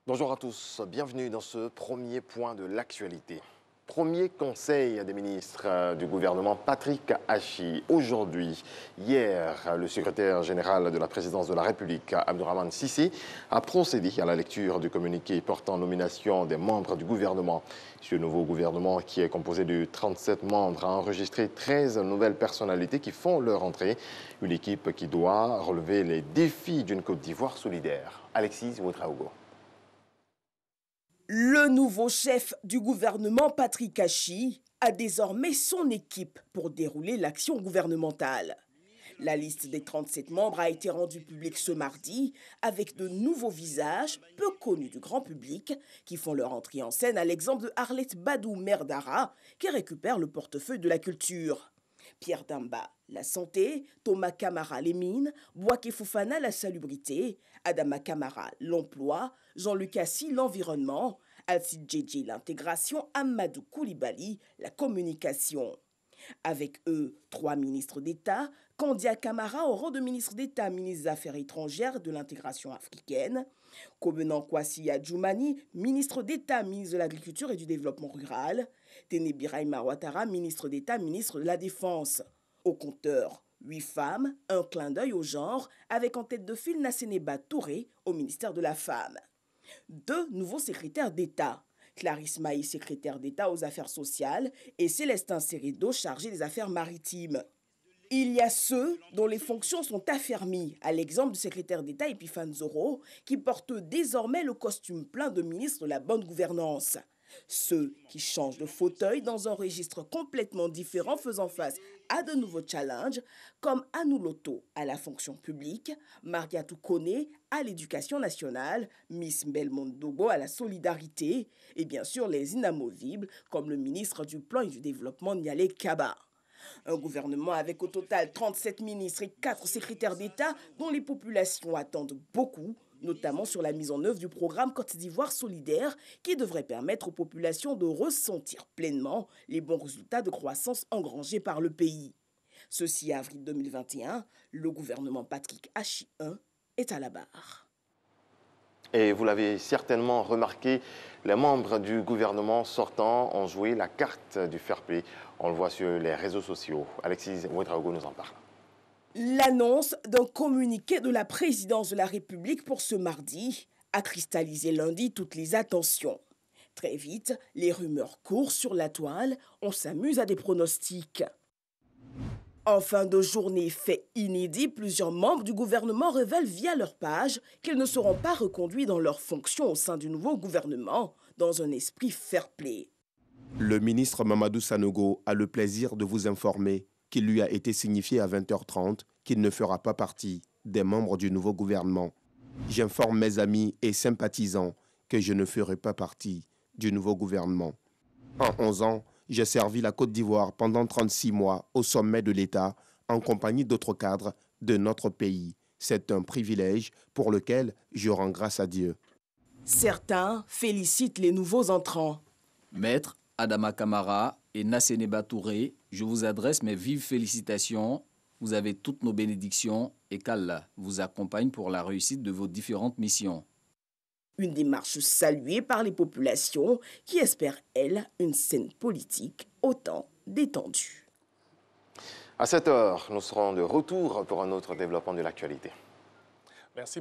Bonjour à tous, bienvenue dans ce premier point de l'actualité. Premier conseil des ministres du gouvernement, Patrick Achi. Aujourd'hui, hier, le secrétaire général de la présidence de la République, Abdourahmane Cissé, a procédé à la lecture du communiqué portant nomination des membres du gouvernement. Ce nouveau gouvernement, qui est composé de 37 membres, a enregistré 13 nouvelles personnalités qui font leur entrée. Une équipe qui doit relever les défis d'une Côte d'Ivoire solidaire. Alexis Ouedraogo. Le nouveau chef du gouvernement, Patrick Achi, a désormais son équipe pour dérouler l'action gouvernementale. La liste des 37 membres a été rendue publique ce mardi avec de nouveaux visages peu connus du grand public qui font leur entrée en scène, à l'exemple de Arlette Badou Merdara qui récupère le portefeuille de la culture. Pierre Damba, la santé, Thomas Camara, les mines, Bouaké Fofana, la salubrité, Adama Camara, l'emploi, Jean-Luc Assis, l'environnement, Alcide Djedje, l'intégration, Amadou Koulibaly, la communication. Avec eux, 3 ministres d'État, Kandia Camara au rang de ministre d'État, ministre des Affaires étrangères et de l'intégration africaine, Kobenan Kwasi Adjoumani, ministre d'État, ministre de l'Agriculture et du Développement rural, Téné Birahima Ouattara, ministre d'État, ministre de la Défense. Au compteur, 8 femmes, un clin d'œil au genre, avec en tête de file Nasseneba Touré au ministère de la Femme. 2 nouveaux secrétaires d'État. Clarisse Maï, secrétaire d'État aux affaires sociales, et Célestin Serido, chargé des affaires maritimes. Il y a ceux dont les fonctions sont affermies, à l'exemple du secrétaire d'État Epiphane Zoro, qui porte désormais le costume plein de ministre de la bonne gouvernance. Ceux qui changent de fauteuil dans un registre complètement différent, faisant face à de nouveaux challenges, comme Anou Loto à la fonction publique, Mariatou Kone à l'éducation nationale, Miss Belmondo Dogo à la solidarité, et bien sûr les inamovibles, comme le ministre du Plan et du Développement Nialé Kaba. Un gouvernement avec au total 37 ministres et 4 secrétaires d'État dont les populations attendent beaucoup, notamment sur la mise en œuvre du programme Côte d'Ivoire solidaire qui devrait permettre aux populations de ressentir pleinement les bons résultats de croissance engrangés par le pays. Ceci avril 2021, le gouvernement Patrick Achi I est à la barre. Et vous l'avez certainement remarqué, les membres du gouvernement sortant ont joué la carte du fair play. On le voit sur les réseaux sociaux. Alexis Ouedraogo nous en parle. L'annonce d'un communiqué de la présidence de la République pour ce mardi a cristallisé lundi toutes les attentions. Très vite, les rumeurs courent sur la toile, on s'amuse à des pronostics. En fin de journée, fait inédit, plusieurs membres du gouvernement révèlent via leur page qu'ils ne seront pas reconduits dans leurs fonctions au sein du nouveau gouvernement, dans un esprit fair play. Le ministre Mamadou Sanogo a le plaisir de vous informer qu'il lui a été signifié à 20h30 qu'il ne fera pas partie des membres du nouveau gouvernement. J'informe mes amis et sympathisants que je ne ferai pas partie du nouveau gouvernement. En 11 ans, j'ai servi la Côte d'Ivoire pendant 36 mois au sommet de l'État en compagnie d'autres cadres de notre pays. C'est un privilège pour lequel je rends grâce à Dieu. Certains félicitent les nouveaux entrants. Maître Adama Camara et Nasseneba Touré, je vous adresse mes vives félicitations. Vous avez toutes nos bénédictions et qu'Allah vous accompagne pour la réussite de vos différentes missions. Une démarche saluée par les populations qui espèrent, elles, une scène politique autant détendue. À 7h, nous serons de retour pour un autre développement de l'actualité. Merci.